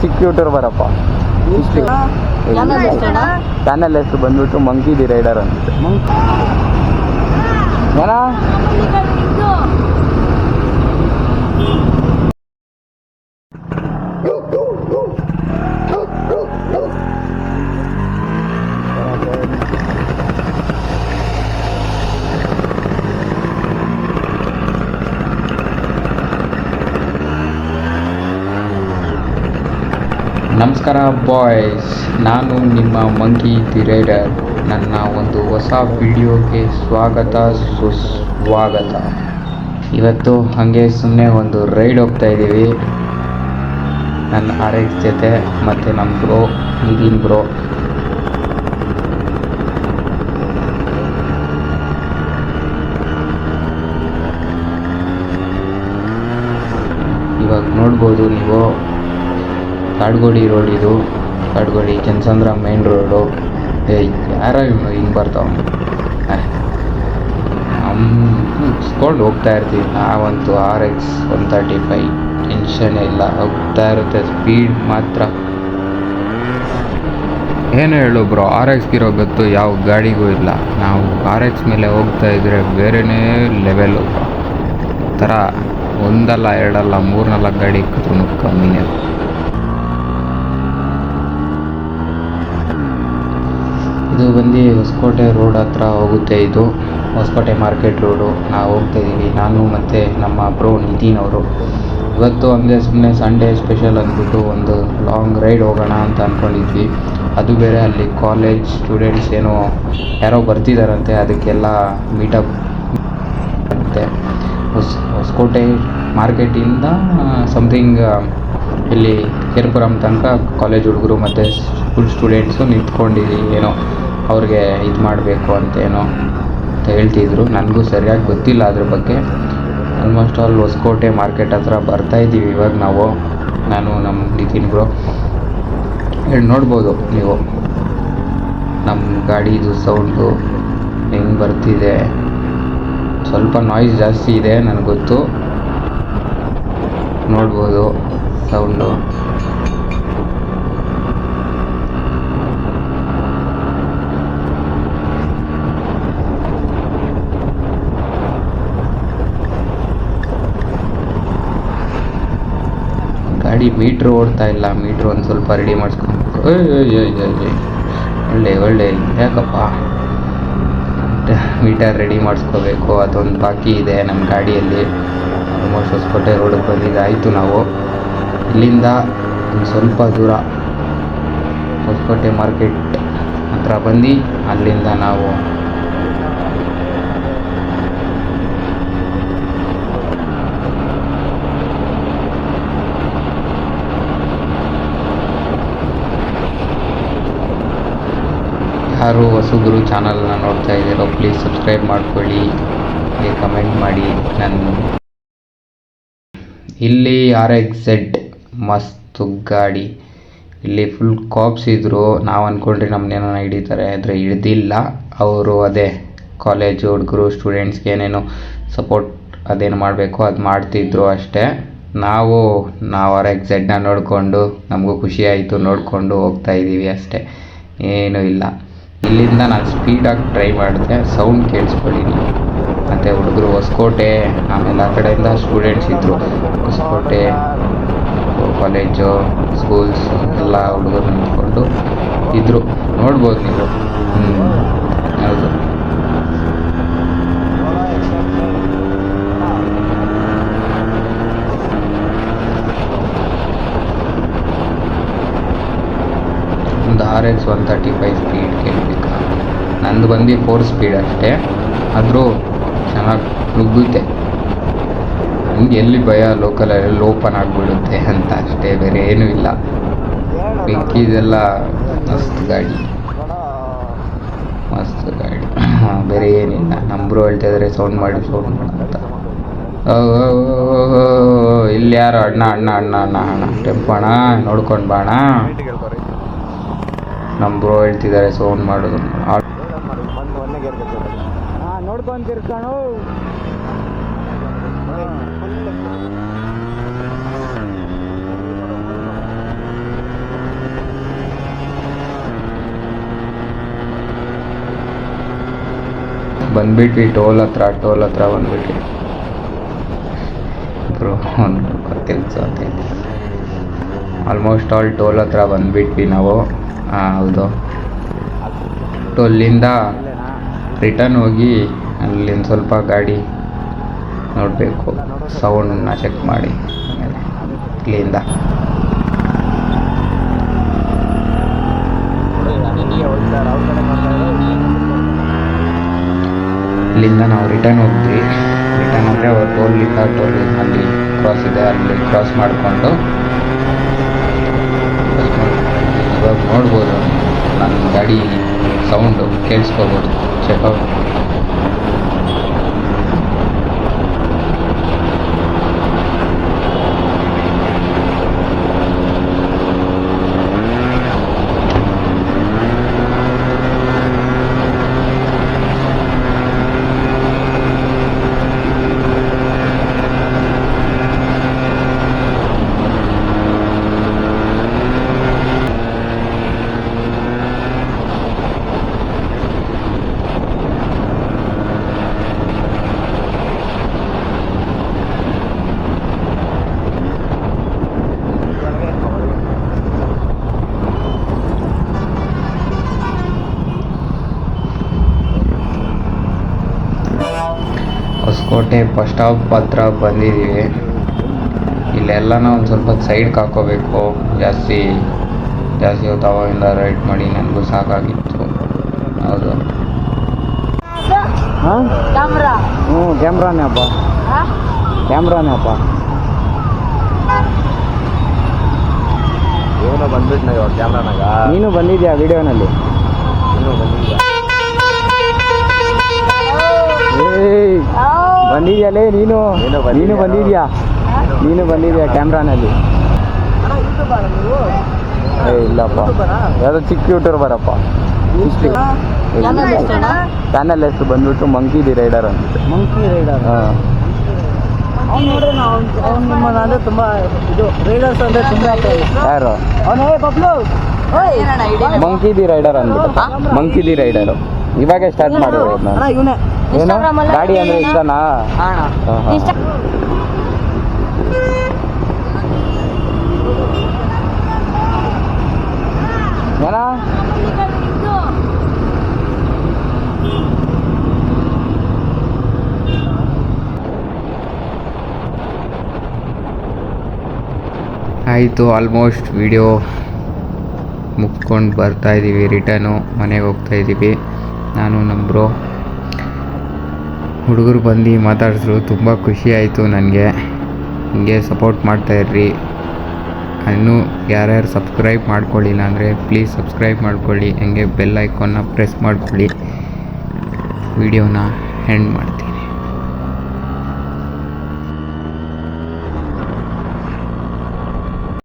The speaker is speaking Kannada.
ಚಿಕ್ಕ ಯೂಟ್ಯೂಬರ್ ಬರಪ್ಪ. ಚಾನಲ್ ಹೆಸರು ಬಂದ್ಬಿಟ್ಟು ಮಂಕಿ ದಿ ರೈಡರ್ ಅಂತ. ಏನ ನಮಸ್ಕಾರ ಬಾಯ್ಸ್, ನಾನು ನಿಮ್ಮ ಮಂಕಿ ದಿ ರೈಡರ್. ನನ್ನ ಒಂದು ಹೊಸ ವಿಡಿಯೋಗೆ ಸುಸ್ವಾಗತ. ಇವತ್ತು ಹಾಗೆ ಸುಮ್ಮನೆ ಒಂದು ರೈಡ್ ಹೋಗ್ತಾ ಇದ್ದೀವಿ ನನ್ನ RX ಜೊತೆ ಮತ್ತು ನಮ್ಮ ಬ್ರೋ ನಿತಿನ್ ಬ್ರೋ. ಇವಾಗ ನೋಡ್ಬೋದು ನೀವು, ಕಾಡ್ಗೋಡಿ ರೋಡ್ ಇದು. Kadugodi Janasandra main road. ಯಾರೋ ಹಿಂಗೆ ಬರ್ತಾವ ಸ್ಕೊಂಡು ಹೋಗ್ತಾ ಇರ್ತೀವಿ ನಾವಂತೂ. RX 135 ಟೆನ್ಷನ್ ಇಲ್ಲ, ಹೋಗ್ತಾ ಇರುತ್ತೆ. ಸ್ಪೀಡ್ ಮಾತ್ರ ಏನು ಹೇಳು ಬ್ರೋ, RXಗಿರೋ ಗೊತ್ತು ಯಾವ ಗಾಡಿಗೂ ಇಲ್ಲ. ನಾವು RX ಮೇಲೆ ಹೋಗ್ತಾ ಇದ್ರೆ ಬೇರೆಯೇ ಲೆವೆಲು ಥರ. ಒಂದಲ್ಲ ಎರಡಲ್ಲ 3-4 ಗಾಡಿ ಕೂತ್ರು ಕಮ್ಮಿನೇ. ಇದು ಬಂದು ಹೊಸಕೋಟೆ ರೋಡ್ ಹತ್ರ ಹೋಗುತ್ತೆ. ಇದು ಹೊಸಕೋಟೆ ಮಾರ್ಕೆಟ್ ರೋಡು. ನಾವು ಹೋಗ್ತಾ ಇದ್ದೀವಿ, ನಾನು ಮತ್ತು ನಮ್ಮ ಬ್ರೋ ನಿತಿನ್ ಅವರು. ಇವತ್ತು ಹಂಗೆ ಸುಮ್ಮನೆ ಸಂಡೇ ಸ್ಪೆಷಲ್ ಅಂದ್ಬಿಟ್ಟು ಒಂದು ಲಾಂಗ್ ರೈಡ್ ಹೋಗೋಣ ಅಂತ ಅಂದ್ಕೊಂಡಿದ್ವಿ. ಅದು ಬೇರೆ ಅಲ್ಲಿ ಕಾಲೇಜ್ ಸ್ಟೂಡೆಂಟ್ಸ್ ಏನೋ ಯಾರೋ ಬರ್ತಿದ್ದಾರಂತೆ, ಅದಕ್ಕೆಲ್ಲ ಮೀಟಪ್ ಅಂತೆ. ಹೊಸಕೋಟೆ ಮಾರ್ಕೆಟಿಂದ ಸಮಥಿಂಗ್ ಇಲ್ಲಿ ಕೇರ್ಪುರಂ ತನಕ ಕಾಲೇಜ್ ಹುಡುಗರು ಮತ್ತು ಸ್ಕೂಲ್ ಸ್ಟೂಡೆಂಟ್ಸು ನಿಂತ್ಕೊಂಡಿದ್ದೀವಿ. ಏನೋ ಅವ್ರಿಗೆ ಇದು ಮಾಡಬೇಕು ಅಂತೇನೋ ಅಂತ ಹೇಳ್ತಿದ್ರು. ನನಗೂ ಸರಿಯಾಗಿ ಗೊತ್ತಿಲ್ಲ ಅದ್ರ ಬಗ್ಗೆ. ಆಲ್ಮೋಸ್ಟ್ ಆಲ್ ಹೊಸಕೋಟೆ ಮಾರ್ಕೆಟ್ ಹತ್ರ ಬರ್ತಾಯಿದ್ದೀವಿ ಇವಾಗ ನಾವು, ನಾನು ನಮ್ಮ ನಿತಿನ್ ಬ್ರೋ. ನೋಡ್ಬೋದು ನೀವು ನಮ್ಮ ಗಾಡಿದು ಸೌಂಡು ಹೆಂಗೆ ಬರ್ತಿದೆ. ಸ್ವಲ್ಪ ನಾಯ್ಸ್ ಜಾಸ್ತಿ ಇದೆ ನನಗೆ ಗೊತ್ತು, ನೋಡ್ಬೋದು ಸೌಂಡು. ಗಾಡಿ ಮೀಟ್ರ್ ಓಡ್ತಾ ಇಲ್ಲ, ಮೀಟ್ರ್ ಒಂದು ಸ್ವಲ್ಪ ರೆಡಿ ಮಾಡಿಸ್ಕೊಬೇಕು. ಒಳ್ಳೆ ಯಾಕಪ್ಪ ಮೀಟರ್ ರೆಡಿ ಮಾಡಿಸ್ಕೋಬೇಕು, ಅದೊಂದು ಬಾಕಿ ಇದೆ ನಮ್ಮ ಗಾಡಿಯಲ್ಲಿ. ಆಲ್ಮೋಸ್ಟ್ ಹೊಸಕೋಟೆ ರೋಡಿಗೆ ಬಂದಿದ್ದಾಯಿತು. ನಾವು ಇಲ್ಲಿಂದ ಒಂದು ಸ್ವಲ್ಪ ದೂರ ಹೊಸಕೋಟೆ ಮಾರ್ಕೆಟ್ ಹತ್ರ ಬಂದು ಅಲ್ಲಿಂದ ನಾವು ಯಾರು ಹೊಸಬ್ರು ಚಾನಲ್ನ ನೋಡ್ತಾ ಇದ್ದೀರೋ ಪ್ಲೀಸ್ ಸಬ್ಸ್ಕ್ರೈಬ್ ಮಾಡ್ಕೊಳ್ಳಿ, ಹಾಗೆ ಕಮೆಂಟ್ ಮಾಡಿ. ಇಲ್ಲಿ RXZ ಮಸ್ತು ಗಾಡಿ. ಇಲ್ಲಿ ಫುಲ್ ಕಾಪ್ಸ್ ಇದ್ದರು. ನಾವು ಅಂದ್ಕೊಂಡ್ರೆ ನಮ್ಮನ್ನೇನೋ ಹಿಡಿತಾರೆ, ಆದರೆ ಹಿಡ್ದಿಲ್ಲ. ಅವರು ಅದೇ ಕಾಲೇಜು ಹುಡುಗರು ಸ್ಟೂಡೆಂಟ್ಸ್ಗೆ ಏನೇನು ಸಪೋರ್ಟ್ ಅದೇನು ಮಾಡಬೇಕು ಅದು ಮಾಡ್ತಿದ್ರು ಅಷ್ಟೇ. ನಾವು RXZನ ನೋಡಿಕೊಂಡು ನಮಗೂ ಖುಷಿ ಆಯಿತು, ನೋಡಿಕೊಂಡು ಹೋಗ್ತಾಯಿದ್ದೀವಿ ಅಷ್ಟೇ, ಏನೂ ಇಲ್ಲ. ಇಲ್ಲಿಂದ ನಾನು ಸ್ಪೀಡಾಗಿ ಟ್ರೈ ಮಾಡಿದೆ, ಸೌಂಡ್ ಕೇಳಿಸ್ಕೊಳ್ಳಿ ನೀವು. ಮತ್ತು ಹುಡುಗರು ಹೊಸಕೋಟೆ, ಆಮೇಲೆ ಆ ಕಡೆಯಿಂದ ಸ್ಟೂಡೆಂಟ್ಸ್ ಇದ್ದರು. ಹೊಸಕೋಟೆ ಕಾಲೇಜು ಸ್ಕೂಲ್ಸ್ ಎಲ್ಲ ಹುಡುಗರು ನಿಂತ್ಕೊಂಡು ಇದ್ದರು, ನೋಡ್ಬೋದು ನೀವು. ಹೌದು, ಒಂದು RX 135 ಸ್ಪೀಡ್ ಕೇಳಬೇಕಾ? ನಂದು ಬಂದು 4 ಸ್ಪೀಡ್ ಅಷ್ಟೇ, ಆದರೂ ಚೆನ್ನಾಗಿ ನುಗ್ಗುತ್ತೆ. ನನಗೆ ಎಲ್ಲಿ ಭಯ, ಲೋಕಲಲ್ಲಿ ಓಪನ್ ಆಗಿಬಿಡುತ್ತೆ ಅಂತ ಅಷ್ಟೇ, ಬೇರೆ ಏನೂ ಇಲ್ಲ. ಮಿಕ್ಕಿದೆಲ್ಲ ಮಸ್ತ್ ಗಾಡಿ. ಬೇರೆ ಏನಿಲ್ಲ. ನಮ್ಮ ಬ್ರೋ ಹೇಳ್ತಾ ಇದ್ದಾರೆ ಸೌಂಡ್ ಮಾಡಿ ಅಂತ. ಇಲ್ಲಿ ಯಾರು ಅಣ್ಣ ಟೆಂಪೋ ಅಣ್ಣ ನೋಡ್ಕೊಂಡು ಬಾಣ. ನಮ್ಮ ಬ್ರೋ ಹೇಳ್ತಿದ್ದಾರೆ ಸೌಂಡ್ ಮಾಡೋದು ನೋಡ್ಕೊಂತಿರ್ತಾನು. ಬಂದ್ಬಿಟ್ವಿ ಟೋಲ್ ಹತ್ರ ಬಂದ್ಬಿಟ್ವಿ ಬ್ರೋ. ಒಂದು ಕೆಲಸ ಆಲ್ಮೋಸ್ಟ್ ಆಲ್ ಟೋಲ್ ಹತ್ರ ಬಂದ್ಬಿಟ್ವಿ ನಾವು. ಹೌದು, ಟೋಲಿಂದ ರಿಟರ್ನ್ ಹೋಗಿ ಅಲ್ಲಿಂದ ಸ್ವಲ್ಪ ಗಾಡಿ ನೋಡಬೇಕು, ಸೌಂಡನ್ನ ಚೆಕ್ ಮಾಡಿ ಇಲ್ಲಿಂದ ನಾವು ರಿಟರ್ನ್ ಹೋಗಿದ್ವಿ. ರಿಟರ್ನ್ ಹೋದರೆ ಅವ್ರು ಟೋಲ್ ಅಲ್ಲಿ ಕ್ರಾಸ್ ಇದೆ, ಅಲ್ಲಿ ಕ್ರಾಸ್ ಮಾಡಿಕೊಂಡು ಇವಾಗ ನೋಡ್ಬೋದು, ನನ್ನ ಗಾಡಿ ಸೌಂಡು ಕೇಳಿಸ್ಕೋಬೋದು. ಚೆಕ್ಔಟ್ ಹೊಸಕೋಟೆ ಬಸ್ ಸ್ಟಾಪ್ ಹತ್ರ ಬಂದಿದ್ದೀವಿ. ಇಲ್ಲೆಲ್ಲನ ಒಂದು ಸ್ವಲ್ಪ ಸೈಡ್ಗೆ ಹಾಕೋಬೇಕು. ಜಾಸ್ತಿ ಹೊತ್ತು ಅವಾಗಿಂದ ರೈಡ್ ಮಾಡಿ ನನಗೂ ಸಾಕಾಗಿತ್ತು. ಹೌದು, ಕ್ಯಾಮ್ರಾನೇ ಅಪ್ಪ. ಇವನು ಬಂದ್ಬಿಟ್ನ ಇವಾಗ ಕ್ಯಾಮ್ರಾನಾಗ. ನೀನು ಬಂದಿದ್ಯಾ ವಿಡಿಯೋನಲ್ಲಿ? ಬಂದಿದ್ಯಲ್ಲೇ ನೀನು ಬಂದಿದ್ಯಾ ಕ್ಯಾಮ್ರಾನಲ್ಲಿ? ಇಲ್ಲಪ್ಪ, ಯಾವುದೋ ಚಿಕ್ಕ ಯೂಟ್ಯೂಬರ್ ಬರಪ್ಪ. ಚಾನಲ್ ಹೆಸರು ಬಂದ್ಬಿಟ್ಟು ಮಂಕಿ ದಿ ರೈಡರ್ ಅಂದ್ಬಿಟ್ಟು. ಹಾಂ, ಅಂದ್ರೆ ತುಂಬಾ ಇದು ರೈಡರ್ಸ್ ಅಂದ್ರೆ ತುಂಬಾ. ಯಾರು? ಮಂಕಿ ದಿ ರೈಡರ್ ಅಂದ್ಬಿಟ್ಟು. ಮಂಕಿ ದಿ ರೈಡರು ಇವಾಗ ಸ್ಟಾರ್ಟ್ ಮಾಡಿರೋದು ನಾನು. ಏನು ಗಾಡಿ ಅಂದ್ರೆ ಇಷ್ಟನಾ? ಏನ ಆಯಿತು, ಆಲ್ಮೋಸ್ಟ್ ವಿಡಿಯೋ ಮುಗ್ಸ್ಕೊಂಡು ಬರ್ತಾಯಿದ್ದೀವಿ. ರಿಟರ್ನು ಮನೆಗೆ ಹೋಗ್ತಾಯಿದ್ದೀವಿ. ನಾನು ನಮ್ಮ ಬ್ರೋ ಹುಡುಗರು ಬಂದು ಮಾತಾಡಿದ್ರು. ತುಂಬ ಖುಷಿ ಆಯಿತು ನನಗೆ. ಹಿಂಗೆ ಸಪೋರ್ಟ್ ಮಾಡ್ತಾಯಿರ್ರಿ. ಇನ್ನೂ ಯಾರ್ಯಾರು ಸಬ್ಸ್ಕ್ರೈಬ್ ಮಾಡ್ಕೊಳ್ಳಿಲ್ಲ ಅಂದರೆ ಪ್ಲೀಸ್ ಸಬ್ಸ್ಕ್ರೈಬ್ ಮಾಡ್ಕೊಳ್ಳಿ. ಹಂಗೆ ಬೆಲ್ ಐಕಾನ್ನ ಪ್ರೆಸ್ ಮಾಡ್ಕೊಳ್ಳಿ. ವಿಡಿಯೋನ ಎಂಡ್ ಮಾಡ್ತೀನಿ.